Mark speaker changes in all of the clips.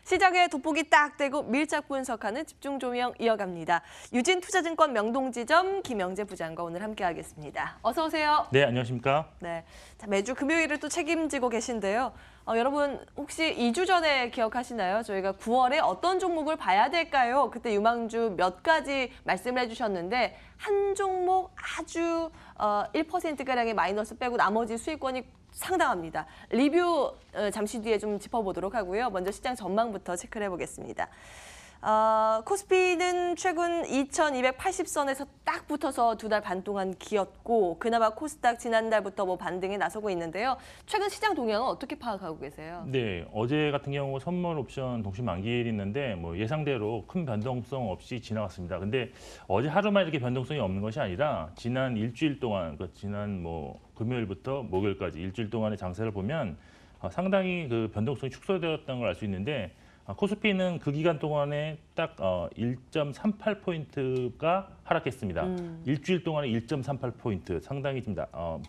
Speaker 1: 시장에 돋보기 딱 떼고 밀착 분석하는 집중 조명 이어갑니다. 유진투자증권 명동지점 김영재 부장과 오늘 함께하겠습니다. 어서 오세요.
Speaker 2: 네, 안녕하십니까?
Speaker 1: 네, 자, 매주 금요일을 또 책임지고 계신데요. 여러분 혹시 2주 전에 기억하시나요? 저희가 9월에 어떤 종목을 봐야 될까요? 그때 유망주 몇 가지 말씀을 해주셨는데 한 종목 아주 1%가량의 마이너스 빼고 나머지 수익권이 상당합니다. 리뷰 잠시 뒤에 좀 짚어보도록 하고요. 먼저 시장 전망부터 체크를 해보겠습니다. 코스피는 최근 2280선에서 딱 붙어서 2달 반 동안 기었고 그나마 코스닥 지난달부터 반등에 나서고 있는데요. 최근 시장 동향은 어떻게 파악하고 계세요?
Speaker 2: 네, 어제 같은 경우 선물 옵션 동시 만기일이 있는데 예상대로 큰 변동성 없이 지나갔습니다. 근데 어제 하루만 이렇게 변동성이 없는 것이 아니라 지난 일주일 동안, 지난 금요일부터 목요일까지 일주일 동안의 장세를 보면 상당히 그 변동성이 축소되었다는 걸 알 수 있는데 코스피는 그 기간 동안에 딱 1.38포인트가 하락했습니다. 일주일 동안에 1.38포인트, 상당히 좀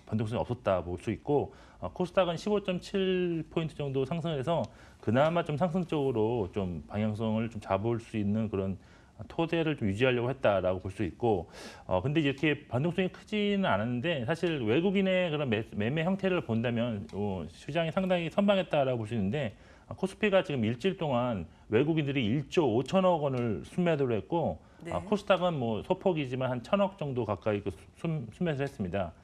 Speaker 2: 변동성이 없었다 볼 수 있고 코스닥은 15.7포인트 정도 상승을 해서 그나마 좀 상승적으로 좀 방향성을 좀 잡을 수 있는 그런 토대를 좀 유지하려고 했다라고 볼 수 있고 근데 이렇게 변동성이 크지는 않았는데 사실 외국인의 그런 매매 형태를 본다면 시장이 상당히 선방했다라고 볼 수 있는데 코스피가 지금 일주일 동안 외국인들이 1조 5천억 원을 순매도를 했고
Speaker 1: 네.
Speaker 2: 코스닥은 소폭이지만 한 1,000억 정도 가까이 순매수를 했습니다.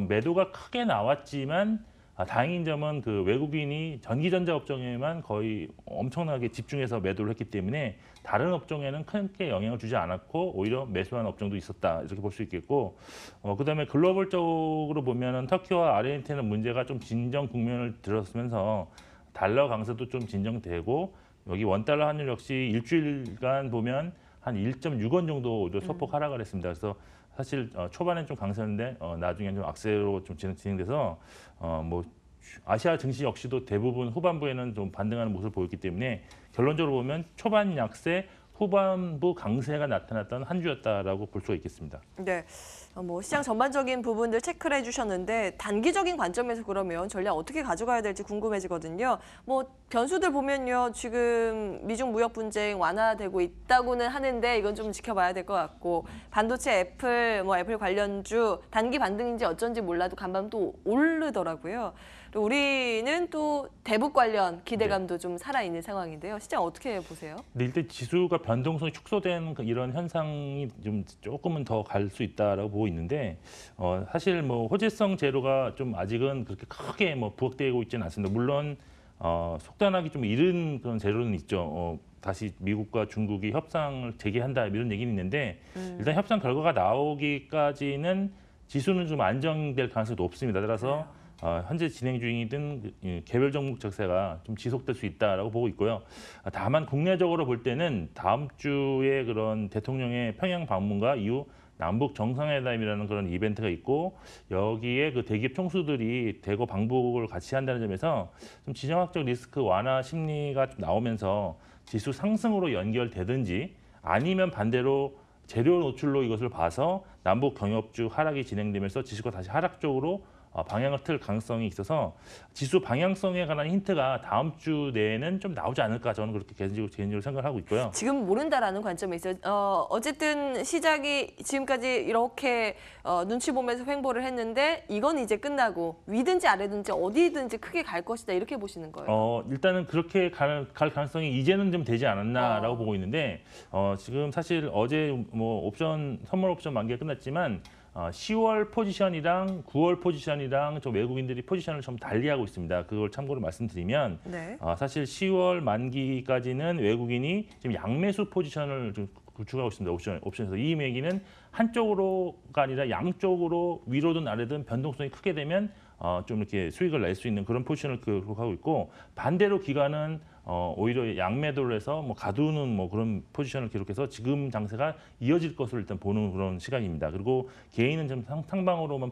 Speaker 2: 매도가 크게 나왔지만 다행인 점은 그 외국인이 전기전자 업종에만 거의 엄청나게 집중해서 매도를 했기 때문에 다른 업종에는 크게 영향을 주지 않았고 오히려 매수한 업종도 있었다 이렇게 볼 수 있겠고 그다음에 글로벌적으로 보면은 터키와 아르헨티나 문제가 좀 진정 국면을 들었으면서 달러 강세도 좀 진정되고 여기 원달러 환율 역시 일주일간 보면 한 1.6원 정도 소폭 하락을 했습니다. 그래서 사실 초반엔 좀 강세였는데 나중에는 좀 악세로 좀 진행돼서 아시아 증시 역시도 대부분 후반부에는 좀 반등하는 모습을 보였기 때문에 결론적으로 보면 초반 약세, 후반부 강세가 나타났던 한 주였다라고 볼 수가 있겠습니다.
Speaker 1: 네, 시장 전반적인 부분들 체크를 해주셨는데 단기적인 관점에서 그러면 전략 어떻게 가져가야 될지 궁금해지거든요. 변수들 보면요, 지금 미중 무역 분쟁 완화되고 있다고는 하는데 이건 좀 지켜봐야 될 것 같고 반도체 애플, 애플 관련주 단기 반등인지 어쩐지 몰라도 간밤 또 오르더라고요. 우리는 또 대북 관련 기대감도 좀 살아있는 상황인데요. 시장 어떻게 보세요?
Speaker 2: 네, 일단 지수가 변동성이 축소된 이런 현상이 좀 조금은 더 갈 수 있다라고 보고 있는데 사실 호재성 재료가 좀 아직은 그렇게 크게 부각되고 있지는 않습니다. 물론 속단하기 좀 이른 그런 재료는 있죠. 다시 미국과 중국이 협상을 재개한다 이런 얘기는 있는데 일단 협상 결과가 나오기까지는 지수는 좀 안정될 가능성이 높습니다. 따라서 현재 진행 중이든 개별 종목 적세가 좀 지속될 수 있다라고 보고 있고요. 다만 국내적으로 볼 때는 다음 주에 그런 대통령의 평양 방문과 이후 남북 정상회담이라는 그런 이벤트가 있고 여기에 그 대기업 총수들이 대거 방북을 같이 한다는 점에서 좀 지정학적 리스크 완화 심리가 좀 나오면서 지수 상승으로 연결되든지 아니면 반대로 재료 노출로 이것을 봐서 남북 경협주 하락이 진행되면서 지수가 다시 하락 쪽으로 방향을 틀 가능성이 있어서 지수 방향성에 관한 힌트가 다음 주 내에는 좀 나오지 않을까 저는 그렇게 개인적으로 생각하고 있고요.
Speaker 1: 지금 모른다라는 관점에 있어요. 어쨌든 시작이 지금까지 이렇게 눈치 보면서 횡보를 했는데 이건 이제 끝나고 위든지 아래든지 어디든지 크게 갈 것이다 이렇게 보시는 거예요.
Speaker 2: 일단은 그렇게 갈 가능성이 이제는 좀 되지 않았나라고 보고 있는데 지금 사실 어제 선물 옵션 만기가 끝났지만 10월 포지션이랑 9월 포지션이랑 좀 외국인들이 포지션을 좀 달리하고 있습니다. 그걸 참고로 말씀드리면
Speaker 1: 네.
Speaker 2: 사실 10월 만기까지는 외국인이 지금 양매수 포지션을 좀 구축하고 있습니다. 옵션에서 이 매기는 한쪽으로가 아니라 양쪽으로 위로든 아래든 변동성이 크게 되면 좀 이렇게 수익을 낼 수 있는 그런 포지션을 기록하고 있고 반대로 기관은 오히려 양매도를 해서 가두는 그런 포지션을 기록해서 지금 장세가 이어질 것으로 일단 보는 그런 시각입니다. 그리고 개인은 좀 상방으로만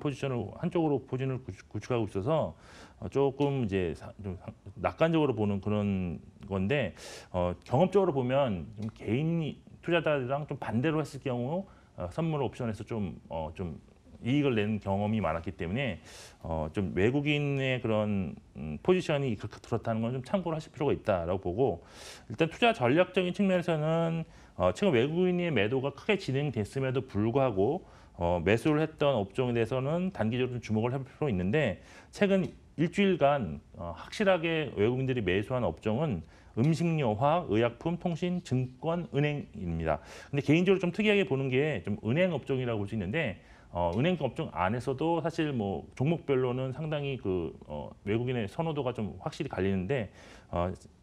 Speaker 2: 한쪽으로 포지션을 구축하고 있어서 조금 이제 좀 낙관적으로 보는 그런 건데 경험적으로 보면 좀 개인 투자자들이랑 좀 반대로 했을 경우 선물 옵션에서 좀 이익을 낸 경험이 많았기 때문에 좀 외국인의 그런 포지션이 그렇다는 건 좀 참고를 하실 필요가 있다라고 보고 일단 투자 전략적인 측면에서는 최근 외국인의 매도가 크게 진행됐음에도 불구하고 매수를 했던 업종에 대해서는 단기적으로 좀 주목을 해볼 필요가 있는데 최근 일주일간 확실하게 외국인들이 매수한 업종은 음식료, 화학, 의약품, 통신, 증권, 은행입니다. 근데 개인적으로 좀 특이하게 보는 게 좀 은행 업종이라고 볼 수 있는데 은행 업종 안에서도 사실 뭐 종목별로는 상당히 외국인의 선호도가 좀 확실히 갈리는데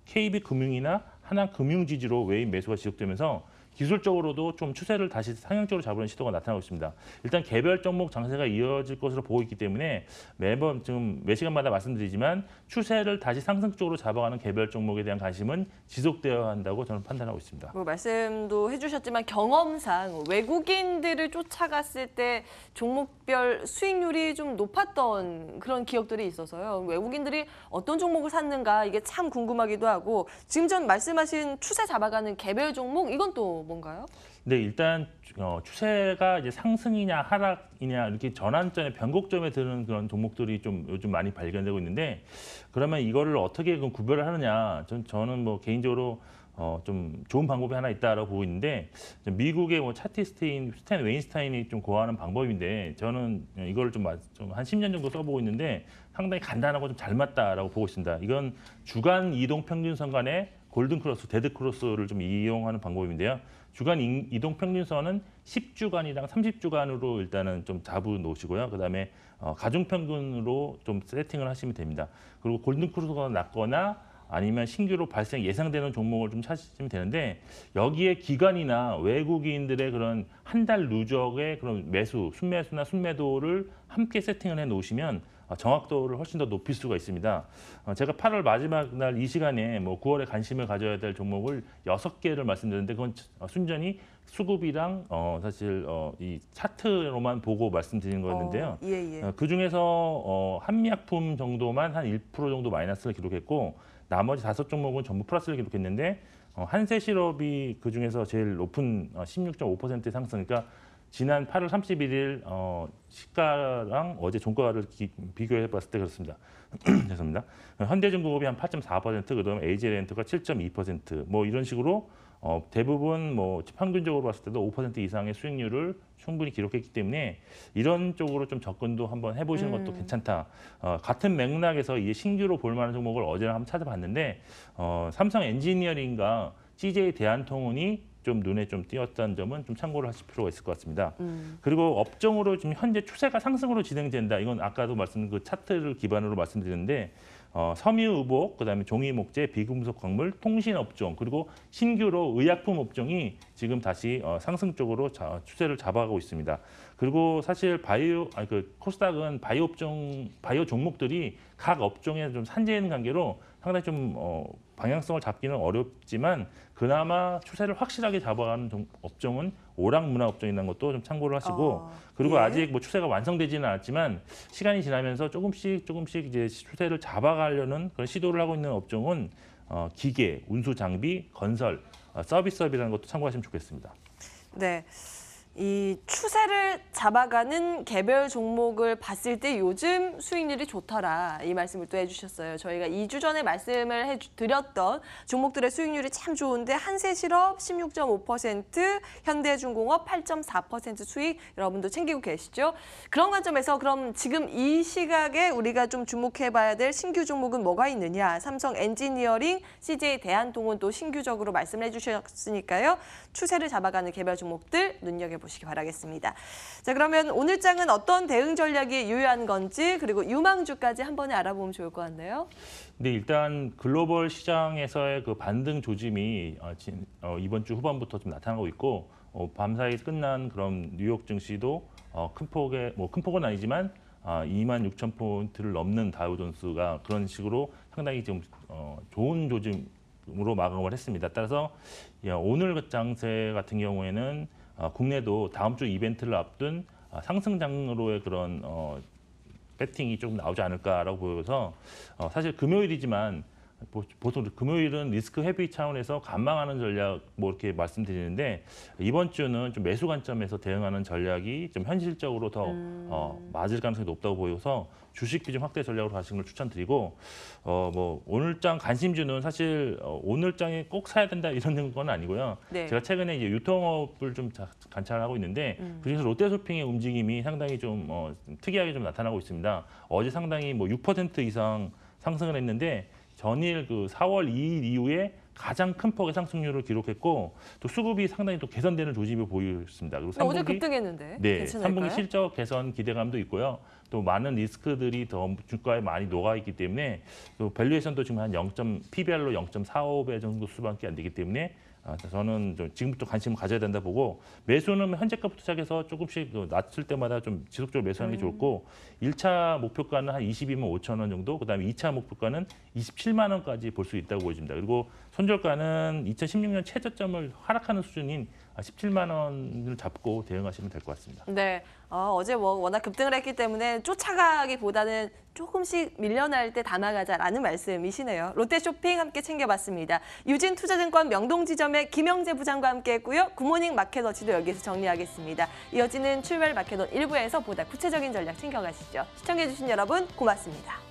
Speaker 2: KB금융이나 하나금융지주로 외인 매수가 지속되면서 기술적으로도 좀 추세를 다시 상향적으로 잡으려는 시도가 나타나고 있습니다. 일단 개별 종목 장세가 이어질 것으로 보고 있기 때문에 매번 지금 매 시간마다 말씀드리지만 추세를 다시 상승적으로 잡아가는 개별 종목에 대한 관심은 지속되어야 한다고 저는 판단하고 있습니다.
Speaker 1: 뭐 말씀도 해주셨지만 경험상 외국인들을 쫓아갔을 때 종목별 수익률이 좀 높았던 그런 기억들이 있어서요. 외국인들이 어떤 종목을 샀는가 이게 참 궁금하기도 하고 지금 전 말씀하신 추세 잡아가는 개별 종목 이건 또 뭔가요?
Speaker 2: 네, 일단 추세가 이제 상승이냐 하락이냐 이렇게 전환점에 변곡점에 드는 그런 종목들이 좀 요즘 많이 발견되고 있는데 그러면 이거를 어떻게 구별을 하느냐? 저는 뭐 개인적으로 좀 좋은 방법이 하나 있다라고 보고 있는데 미국의 뭐 차티스틴, 스탠 웨인스타인이 좀 고하는 방법인데 저는 이걸 좀 한 10년 정도 써보고 있는데 상당히 간단하고 좀 잘 맞다라고 보고 있습니다. 이건 주간 이동 평균선 간의 골든 크로스, 데드 크로스를 좀 이용하는 방법인데요. 주간 이동 평균선은 10주간이랑 30주간으로 일단은 좀 잡아 놓으시고요. 그다음에 가중 평균으로 좀 세팅을 하시면 됩니다. 그리고 골든 크로스가 낮거나 아니면 신규로 예상되는 종목을 좀 찾으시면 되는데 여기에 기관이나 외국인들의 그런 한 달 누적의 그런 순매수나 순매도를 함께 세팅을 해 놓으시면 정확도를 훨씬 더 높일 수가 있습니다. 제가 8월 마지막 날 이 시간에 뭐 9월에 관심을 가져야 될 종목을 6개를 말씀드렸는데 그건 순전히 수급이랑 사실 이 차트로만 보고 말씀드린 거였는데요.
Speaker 1: 예.
Speaker 2: 그 중에서 한미약품 정도만 한 1% 정도 마이너스를 기록했고 나머지 5종목은 전부 플러스를 기록했는데 한세실업이 그 중에서 제일 높은 16.5% 상승. 그러니까 지난 8월 31일 시가랑 어제 종가를 비교해 봤을 때 그렇습니다. 죄송합니다. 현대중공업이 한 8.4%, 그다음에 AJ렌트가 7.2%, 뭐 이런 식으로 대부분 뭐 평균적으로 봤을 때도 5% 이상의 수익률을 충분히 기록했기 때문에 이런 쪽으로 좀 접근도 한번 해보시는 것도 괜찮다. 같은 맥락에서 이제 신규로 볼 만한 종목을 어제 한번 찾아봤는데 삼성 엔지니어링과 CJ 대한통운이 좀 눈에 좀 띄었다는 점은 좀 참고를 하실 필요가 있을 것 같습니다. 그리고 업종으로 지금 현재 추세가 상승으로 진행된다. 이건 아까도 말씀드린 그 차트를 기반으로 말씀드렸는데 섬유의복, 그다음에 종이목재, 비금속 광물, 통신업종 그리고 신규로 의약품 업종이 지금 다시 상승적으로 추세를 잡아가고 있습니다. 그리고 사실 코스닥은 바이오 종목들이 각 업종에 좀 산재 있는 관계로 상당히 좀 방향성을 잡기는 어렵지만 그나마 추세를 확실하게 잡아가는 업종은 오락문화 업종이라는 것도 좀 참고를 하시고 그리고 아직 뭐 추세가 완성되지는 않았지만 시간이 지나면서 조금씩 이제 추세를 잡아가려는 그런 시도를 하고 있는 업종은 기계, 운수 장비, 건설, 서비스업이라는 것도 참고하시면 좋겠습니다.
Speaker 1: 네. 이 추세를 잡아가는 개별 종목을 봤을 때 요즘 수익률이 좋더라 이 말씀을 또 해주셨어요. 저희가 2주 전에 말씀을 드렸던 종목들의 수익률이 참 좋은데 한세실업 16.5%, 현대중공업 8.4% 수익 여러분도 챙기고 계시죠? 그런 관점에서 그럼 지금 이 시각에 우리가 좀 주목해봐야 될 신규 종목은 뭐가 있느냐? 삼성 엔지니어링, CJ 대한통운 또 신규적으로 말씀을 해주셨으니까요. 추세를 잡아가는 개별 종목들 눈여겨보시기 바라겠습니다. 자, 그러면 오늘 장은 어떤 대응 전략이 유효한 건지 그리고 유망주까지 한 번에 알아보면 좋을 것 같네요.
Speaker 2: 네, 일단 글로벌 시장에서의 그 반등 조짐이 이번 주 후반부터 좀 나타나고 있고 밤사이 끝난 그런 뉴욕 증시도 큰 폭은 아니지만 26,000포인트를 넘는 다우존스가 그런 식으로 상당히 좀 좋은 조짐으로 마감을 했습니다. 따라서 오늘 장세 같은 경우에는 국내도 다음 주 이벤트를 앞둔 상승장으로의 그런 배팅이 조금 나오지 않을까라고 보여서 사실 금요일이지만 보통 금요일은 리스크 회피 차원에서 관망하는 전략 뭐 이렇게 말씀드리는데 이번 주는 좀 매수 관점에서 대응하는 전략이 좀 현실적으로 더 맞을 가능성이 높다고 보여서 주식 비중 확대 전략으로 가시는 걸 추천드리고 뭐 오늘장 관심주는 사실 오늘장에 꼭 사야 된다 이런 건 아니고요.
Speaker 1: 네.
Speaker 2: 제가 최근에 이제 유통업을 좀 관찰하고 있는데 그중에서 롯데쇼핑의 움직임이 상당히 좀 특이하게 좀 나타나고 있습니다. 어제 상당히 뭐 6% 이상 상승을 했는데 전일 그 4월 2일 이후에 가장 큰 폭의 상승률을 기록했고 또 수급이 상당히 또 개선되는 조짐을 보였습니다. 그리고
Speaker 1: 어제 급등했는데
Speaker 2: 네,
Speaker 1: 괜찮을까요?
Speaker 2: 3분기 실적 개선 기대감도 있고요. 또 많은 리스크들이 더 주가에 많이 녹아 있기 때문에 또 밸류에이션도 지금 한 PBR로 0.45배 정도 수밖에 안 되기 때문에 저는 좀 지금부터 관심을 가져야 된다 보고 매수는 현재가부터 시작해서 조금씩 낮출 때마다 좀 지속적으로 매수하는 게 좋고 1차 목표가는 한 22만 5천 원 정도, 그다음에 2차 목표가는 27만 원까지 볼 수 있다고 보여집니다. 그리고 손절가는 2016년 최저점을 하락하는 수준인 17만 원을 잡고 대응하시면 될 것 같습니다.
Speaker 1: 네, 어제 뭐 워낙 급등을 했기 때문에 쫓아가기보다는 조금씩 밀려날 때 담아가자라는 말씀이시네요. 롯데쇼핑 함께 챙겨봤습니다. 유진투자증권 명동지점의 김영재 부장과 함께했고요. 굿모닝 마켓워치도 여기서 정리하겠습니다. 이어지는 출발 마켓원 1부에서 보다 구체적인 전략 챙겨가시죠. 시청해주신 여러분 고맙습니다.